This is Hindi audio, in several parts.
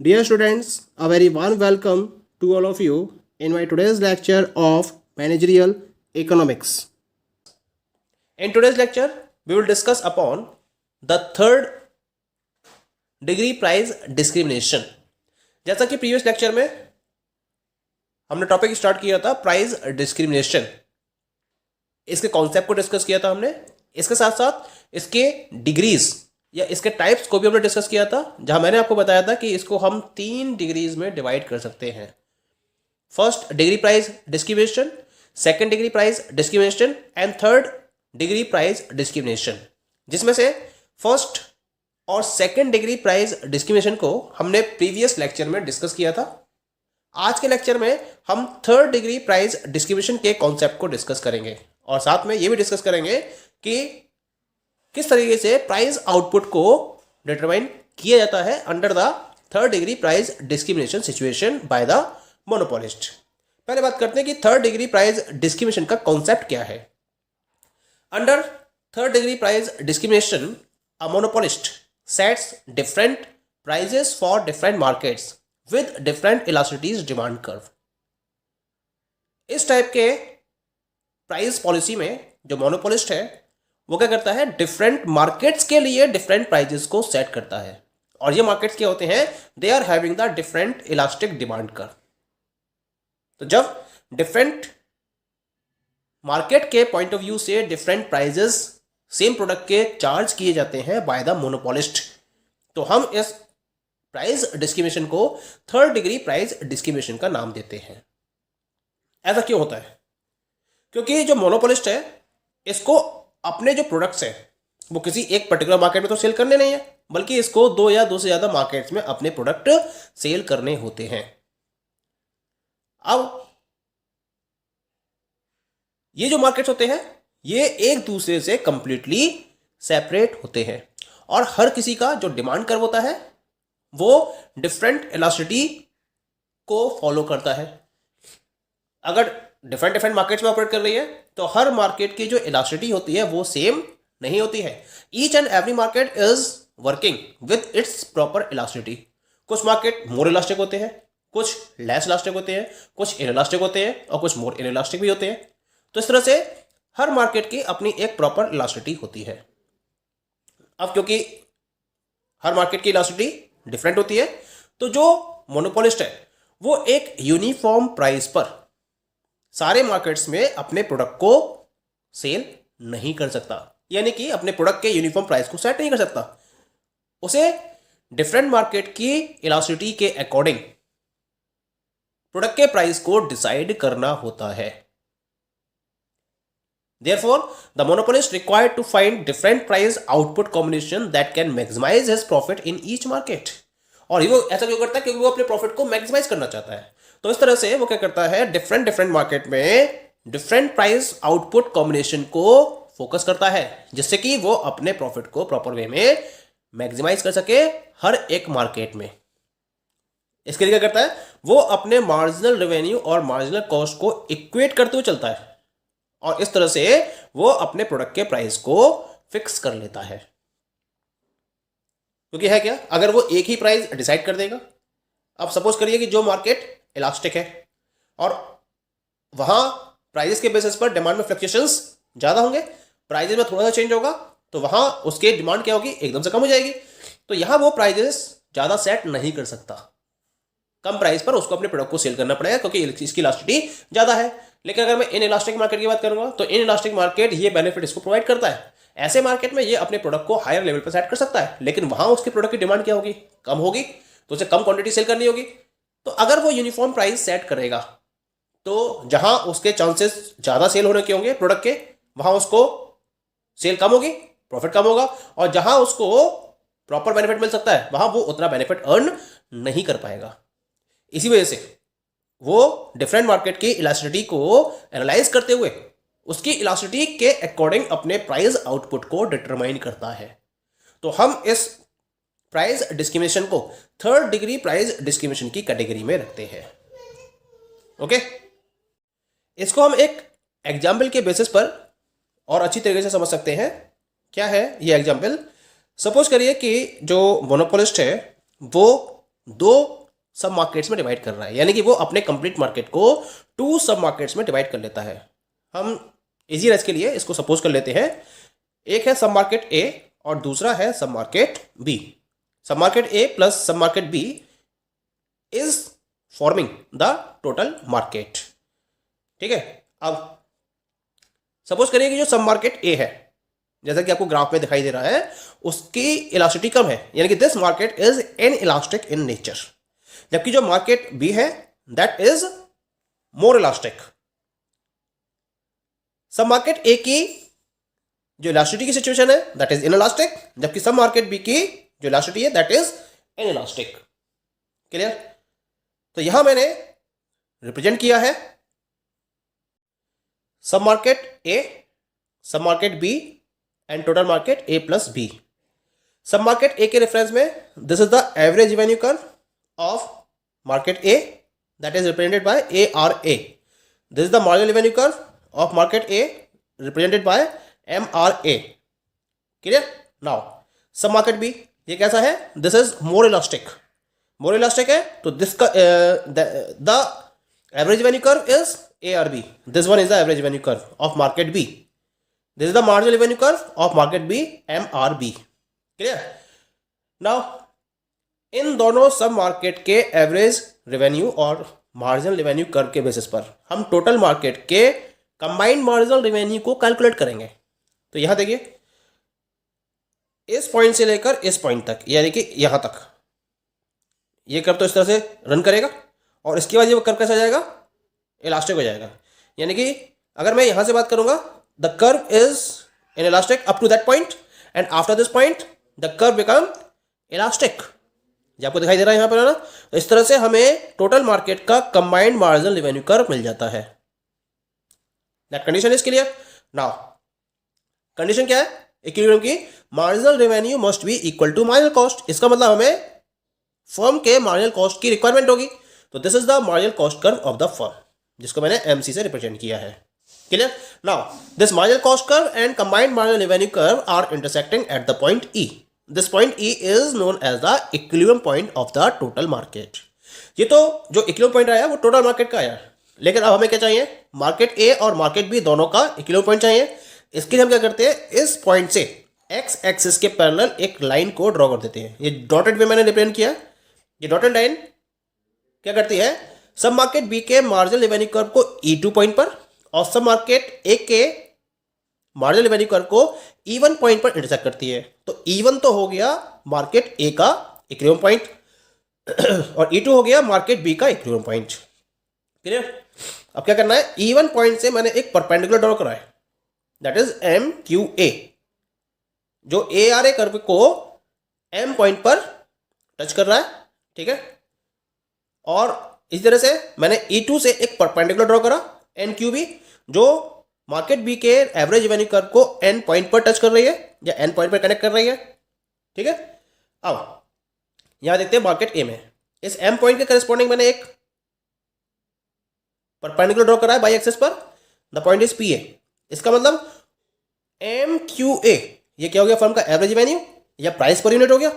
Dear students, a very warm welcome to all of you in my today's lecture of Managerial Economics. In today's lecture, we will discuss upon the third degree price discrimination. जैसा कि प्रीवियस लेक्चर में हमने टॉपिक स्टार्ट किया था प्राइस डिस्क्रिमिनेशन, इसके कॉन्सेप्ट को डिस्कस किया था हमने। इसके साथ साथ इसके डिग्रीज या इसके टाइप्स को भी हमने डिस्कस किया था, जहां मैंने आपको बताया था कि इसको हम 3 डिग्रीज में डिवाइड कर सकते हैं। First degree price discrimination, second degree price discrimination and third degree price discrimination, जिसमें से फर्स्ट और सेकंड डिग्री प्राइस डिस्क्रिमिनेशन को हमने प्रीवियस लेक्चर में डिस्कस किया था। आज के लेक्चर में हम थर्ड डिग्री प्राइस डिस्क्रिमिनेशन के कॉन्सेप्ट को डिस्कस करेंगे और साथ में ये भी डिस्कस करेंगे कि किस तरीके से प्राइस आउटपुट को डिटरमाइन किया जाता है under the third degree price discrimination situation by the monopolist. पहले बात करते हैं कि थर्ड डिग्री प्राइस डिस्क्रिमिनेशन का कॉन्सेप्ट क्या है। Under third degree price discrimination, a monopolist sets different prices for different markets with different elasticities demand curve. इस टाइप के प्राइस पॉलिसी में जो मोनोपोलिस्ट है वो क्या करता है, डिफरेंट मार्केट्स के लिए डिफरेंट प्राइजेस को सेट करता है। और ये मार्केट्स क्या होते हैं, they are having the different elastic demand curve. तो जब डिफरेंट मार्केट के पॉइंट ऑफ व्यू से डिफरेंट प्राइजेस सेम प्रोडक्ट के चार्ज किए जाते हैं बाय द मोनोपोलिस्ट, तो हम इस प्राइस डिस्क्रिमिनेशन को थर्ड डिग्री प्राइस डिस्क्रिमिनेशन का नाम देते हैं। ऐसा क्यों होता है? क्योंकि जो मोनोपोलिस्ट है इसको अपने जो प्रोडक्ट्स हैं वो किसी एक पर्टिकुलर मार्केट में तो सेल करने नहीं है, बल्कि इसको 2 या 2 से ज्यादा मार्केट्स में अपने प्रोडक्ट सेल करने होते हैं। अब ये जो मार्केट्स होते हैं ये एक दूसरे से कंप्लीटली सेपरेट होते हैं और हर किसी का जो डिमांड कर्व होता है वो डिफरेंट इलास्टिसिटी को फॉलो करता है। अगर डिफरेंट मार्केट्स में ऑपरेट कर रही है तो हर मार्केट की जो इलास्टिसिटी होती है वो सेम नहीं होती है। Each and every market is working with its proper elasticity. कुछ मार्केट मोर इलास्टिक होते हैं, कुछ लेस इलास्टिक होते हैं, कुछ इनइलास्टिक होते हैं और कुछ मोर इनइलास्टिक भी होते हैं। तो इस तरह से हर मार्केट की अपनी एक प्रॉपर इलास्टिसिटी होती है। अब क्योंकि हर मार्केट की इलास्टिसिटी डिफरेंट होती है तो जो मोनोपोलिस्ट है वो एक यूनिफॉर्म प्राइस पर सारे मार्केट्स में अपने प्रोडक्ट को सेल नहीं कर सकता, यानी कि अपने प्रोडक्ट के यूनिफॉर्म प्राइस को सेट नहीं कर सकता। उसे डिफरेंट मार्केट की इलास्टिसिटी के अकॉर्डिंग प्रोडक्ट के प्राइस को डिसाइड करना होता है। Therefore, the monopolist required to find different price output combination that can maximize his profit in each market। और वो ऐसा क्यों करता है? क्योंकि वो अपने प्रॉफिट को मैक्सिमाइज करना चाहता है। तो इस तरह से वो क्या करता है, डिफरेंट मार्केट में डिफरेंट प्राइस आउटपुट कॉम्बिनेशन को फोकस करता है जिससे कि वो अपने प्रॉफिट को प्रॉपर वे में मैक्सिमाइज कर सके हर एक मार्केट में। इसके लिए क्या करता है, वो अपने मार्जिनल रेवेन्यू और मार्जिनल कॉस्ट को इक्वेट करते हुए चलता है और इस तरह से वो अपने प्रोडक्ट के प्राइस को फिक्स कर लेता है। क्योंकि है क्या, अगर वो एक ही प्राइस डिसाइड कर देगा, अब सपोज करिए कि जो मार्केट इलास्टिक है और वहां प्राइजेस के बेसिस पर डिमांड में फ्लक्चुएशंस ज्यादा होंगे, प्राइजेस में थोड़ा सा चेंज होगा तो वहां उसके डिमांड क्या होगी, एकदम से कम हो जाएगी। तो यहां वो प्राइजेस ज्यादा सेट नहीं कर सकता, कम प्राइस पर उसको अपने प्रोडक्ट को सेल करना पड़ेगा क्योंकि इसकी इलास्टिसिटी ज्यादा है। लेकिन अगर मैं इन इलास्टिक मार्केट की बात करूंगा तो इन इलास्टिक मार्केट ये बेनिफिट इसको प्रोवाइड करता है। ऐसे मार्केट में ये अपने प्रोडक्ट को हायर लेवल पर सेट कर सकता है, लेकिन वहां उसके प्रोडक्ट की डिमांड क्या होगी, कम होगी, तो उसे कम क्वांटिटी सेल करनी होगी। तो अगर वो यूनिफॉर्म प्राइस सेट करेगा तो जहां उसके चांसेस ज्यादा सेल होने के होंगे प्रोडक्ट के, वहां उसको सेल कम होगी, प्रॉफिट कम होगा, और जहां उसको प्रॉपर बेनिफिट मिल सकता है वहां वो उतना बेनिफिट अर्न नहीं कर पाएगा। इसी वजह से वो डिफरेंट मार्केट की इलास्टिसिटी को एनालाइज करते हुए उसकी इलास्टिसिटी के अकॉर्डिंग अपने प्राइस आउटपुट को डिटरमाइन करता है। तो हम इस प्राइस डिस्क्रिमिनेशन को थर्ड डिग्री प्राइस डिस्क्रिमिनेशन की कैटेगरी में रखते हैं। ओके, इसको हम एक एग्जाम्पल के बेसिस पर और अच्छी तरीके से समझ सकते हैं। क्या है ये एग्जाम्पल? सपोज करिए कि जो मोनोपोलिस्ट है वो दो सब मार्केट्स में डिवाइड कर रहा है, यानी कि वो अपने कंप्लीट मार्केट को 2 सब मार्केट्स में डिवाइड कर लेता है। हम इजीनेस के लिए इसको सपोज कर लेते हैं, एक है सब मार्केट ए और दूसरा है sub market B. Sub market A plus sub market B is forming the total market. ठीक है, अब सपोज करिए कि जो सब मार्केट ए है, जैसा कि आपको ग्राफ में दिखाई दे रहा है, उसकी इलास्टिसिटी कम है, यानी कि this market is in elastic in nature. जबकि जो मार्केट बी है दैट इज मोर इलास्टिक। सब मार्केट ए की जो इलास्टिसिटी की सिचुएशन है दैट इज इन इलास्टिक, जबकि सब मार्केट बी की जो इलास्टिसिटी है that is in elastic. Clear? तो यहां मैंने रिप्रेजेंट किया है sub market A, sub market B and total market A plus B. Sub market A के रेफरेंस में this is the average revenue curve of market A that is represented by A R A. This is the marginal revenue curve of market A represented by M R A. Clear? Now sub market B ये कैसा है? This is more elastic. More elastic है तो दिस का the average revenue curve is A R B. This one is the average revenue curve of market B. This is the marginal revenue curve of market B, M R B. Clear? Now इन दोनों सब मार्केट के एवरेज रेवेन्यू और मार्जिनल रेवेन्यू कर्व के बेसिस पर हम टोटल मार्केट के कंबाइंड मार्जिनल रेवेन्यू को कैलकुलेट करेंगे। तो यहां देखिए, इस पॉइंट से लेकर इस पॉइंट तक, यानी कि यहां तक ये कर्व तो इस तरह से रन करेगा और इसके बाद ये कर्व कैसा जाएगा? इलास्टिक हो जाएगा। यानी कि अगर मैं यहां से बात करूंगा, the curve is inelastic up to that point and after this point the curve become elastic। जो आपको दिखाई दे रहा है यहाँ पर, है ना? तो इस तरह से हमें टोटल मार्केट का कंबाइंड मार्जिनल रेवेन्यू कर्व मिल जाता है। That condition is clear. Now condition क्या है इक्विलिब्रियम की? Marginal revenue must be equal to marginal cost. इसका मतलब हमें फर्म के मार्जिनल कॉस्ट की रिक्वायरमेंट होगी। तो this is the marginal cost curve of the firm, जिसको मैंने एमसी से रिप्रेजेंट किया है। Clear? Now, this marginal cost curve and combined marginal revenue curve are intersecting at the point E. This point E is known as the equilibrium point of the total market. ये तो जो equilibrium point आया वो total market का आया, लेकिन अब हमें क्या चाहिए? मार्केट A और मार्केट B दोनों का equilibrium point चाहिए। इसके लिए हम क्या करते हैं? इस पॉइंट से x एक्सिस के पैरेलल एक लाइन को ड्रॉ कर देते हैं। ये डॉटेड में मैंने रिप्रेजेंट किया। ये डॉटेड लाइन क्या करती है? सब मार्केट B के मार्जिनल रेवेन्यू कर्व को E2 पॉइंट पर और सब मार्केट ए के मार्जिनल रेवेन्यू कर्व को E1 पॉइंट पर इंटरसेक्ट करती है। तो E1 तो हो गया मार्केट ए का इक्विलिब्रियम पॉइंट और E2 हो गया मार्केट बी का इक्विलिब्रियम पॉइंट। क्लियर? अब क्या करना है? E1 पॉइंट से मैंने एक परपेंडिकुलर ड्रॉ करा है, that is M Q A, जो ए आर ए कर्व को एम पॉइंट पर टच कर रहा है। ठीक है? और इस तरह से मैंने E2 से एक परपेंडिकुलर ड्रॉ करा एन क्यू बी, जो मार्केट बी के एवरेज रेवेन्यू कर्व को एन पॉइंट पर टच कर रही है या एन पॉइंट पर कनेक्ट कर रही है। ठीक है? अब यहां देखते हैं मार्केट ए में इस एम पॉइंट के करस्पॉन्डिंग मैंने एक परपेंडिकुलर ड्रॉ करा है बाई एक्सिस पर। The point is P A. इसका मतलब एम क्यू ए ये क्या हो गया? फर्म का एवरेज रेवेन्यू या प्राइस पर यूनिट हो गया,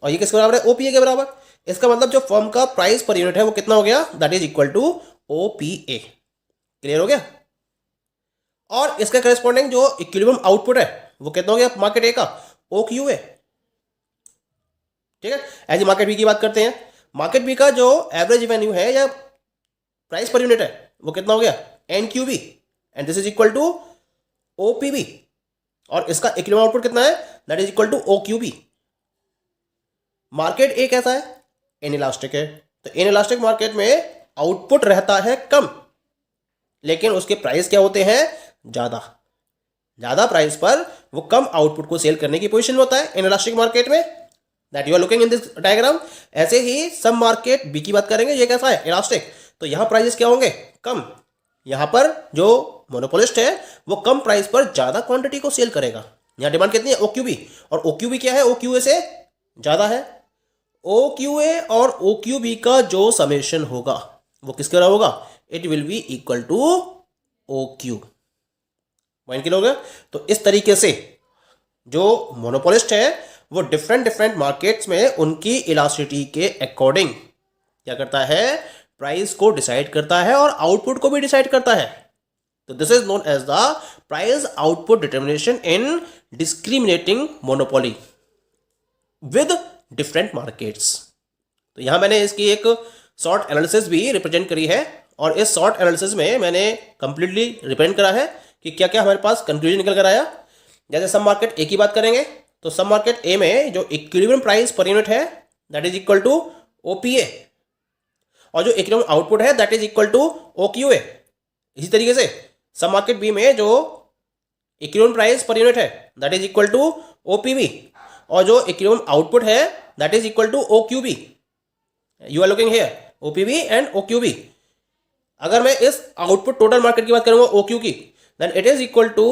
और ये किसके बराबर है? ओपीए के बराबर। इसका मतलब जो फर्म का प्राइस पर यूनिट है वो कितना हो गया? That is equal to OPA. Clear हो गया? और इसका करस्पॉन्डिंग जो इक्विलिब्रियम आउटपुट है वो कितना हो गया मार्केट ए का? O Q A. ठीक है? ऐसे मार्केट बी की बात करते हैं। मार्केट बी का जो एवरेज रेवेन्यू है या प्राइस पर यूनिट है वो कितना हो गया? N Q B, and this is equal to O P B. और इसका इक्विलिब्रियम आउटपुट कितना है? That is equal to O Q B. Market A कैसा है? इनइलास्टिक है। तो इनइलास्टिक मार्केट में आउटपुट रहता है कम, लेकिन उसके प्राइस क्या होते हैं? ज्यादा प्राइस पर वो कम आउटपुट को सेल करने की पोजीशन में होता है इनइलास्टिक मार्केट में। That you are looking in this diagram. ऐसे ही सब मार्केट बी की बात करेंगे, ये कैसा है? इलास्टिक। तो यहां प्राइसेस क्या होंगे? कम। यहां पर जो मोनोपोलिस्ट है वो कम प्राइस पर ज्यादा क्वांटिटी को सेल करेगा। यहां डिमांड कितनी है? ओक्यूबी। और ओक्यूबी क्या है? ओक्यूए से ज्यादा है। ओक्यूए और ओक्यूबी का जो समेशन होगा वो किसके बराबर होगा? It will be equal to O Q. Point clear हो गया? तो इस तरीके से जो मोनोपोलिस्ट है वो डिफरेंट डिफरेंट मार्केट्स में उनकी इलास्टिसिटी के अकॉर्डिंग क्या करता है, प्राइस को डिसाइड करता है और आउटपुट को भी डिसाइड करता है. तो this is known as the price output determination in discriminating monopoly with different markets. तो यहां मैंने इसकी एक शॉर्ट एनालिसिस भी रिप्रेजेंट करी है और इस शॉर्ट एनालिसिस में मैंने कंप्लीटली रिप्रेजेंट करा है कि क्या क्या हमारे पास कंक्लूजन निकल कर आया. जैसे सब मार्केट ए की बात करेंगे तो सब मार्केट ए में जो इक्विलिब्रियम प्राइस पर यूनिट है that is equal to OPA और जो इक्विलिब्रियम आउटपुट है that is equal to OQA. इसी तरीके से सब मार्केट बी में जो इक्विलिब्रियम प्राइस पर यूनिट है that is equal to OPB और जो इक्विलिब्रियम आउटपुट है that is equal to OQB. You are looking here OPB and OQB. अगर मैं इस आउटपुट टोटल मार्केट की बात करूंगा ओक्यू की then it is equal to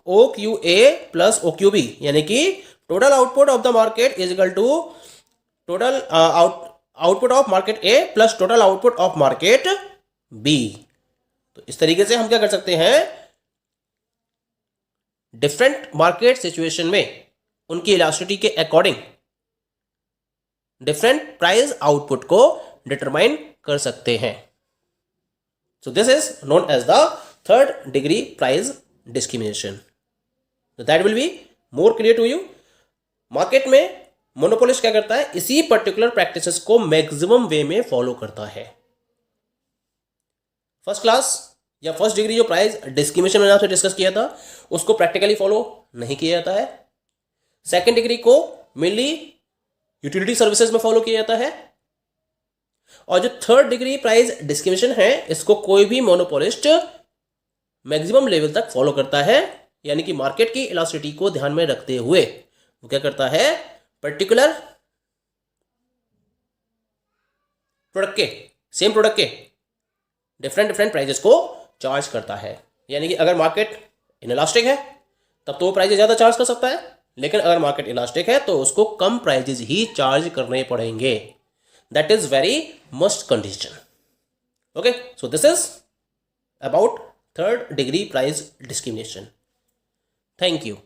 OQA plus OQB, यानी कि total output of the market is equal to total output of market A plus total output of market B. तो इस तरीके से हम क्या कर सकते हैं, डिफरेंट मार्केट सिचुएशन में उनकी इलास्टिसिटी के अकॉर्डिंग डिफरेंट प्राइस आउटपुट को डिटरमाइन कर सकते हैं. So this is known as the third degree price discrimination. So that will be more clear to you. Market में मोनोपोलिस्ट क्या करता है, इसी पर्टिकुलर प्रैक्टिसेस को मैक्सिमम वे में फॉलो करता है. फर्स्ट क्लास या फर्स्ट डिग्री जो प्राइस डिस्क्रिमिनेशन मैंने आपसे डिस्कस किया था उसको प्रैक्टिकली फॉलो नहीं किया जाता है. सेकेंड डिग्री को मेनली यूटिलिटी सर्विसेज में फॉलो किया जाता है और जो थर्ड डिग्री प्राइस डिस्क्रिमिनेशन है इसको कोई भी मोनोपोलिस्ट मैक्सिमम लेवल तक फॉलो करता है, यानी कि मार्केट की इलास्टिसिटी को ध्यान में रखते हुए वो क्या करता है, पर्टिकुलर प्रोडक्ट के सेम प्रोडक्ट के डिफरेंट डिफरेंट प्राइजेस को चार्ज करता है. यानी कि अगर मार्केट इनइलास्टिक है तब तो वो प्राइजेस ज़्यादा चार्ज कर सकता है, लेकिन अगर मार्केट इलास्टिक है तो उसको कम प्राइजेस ही चार्ज करने पड़ेंगे. That is very must condition. Okay, so this is about third degree price discrimination. Thank you.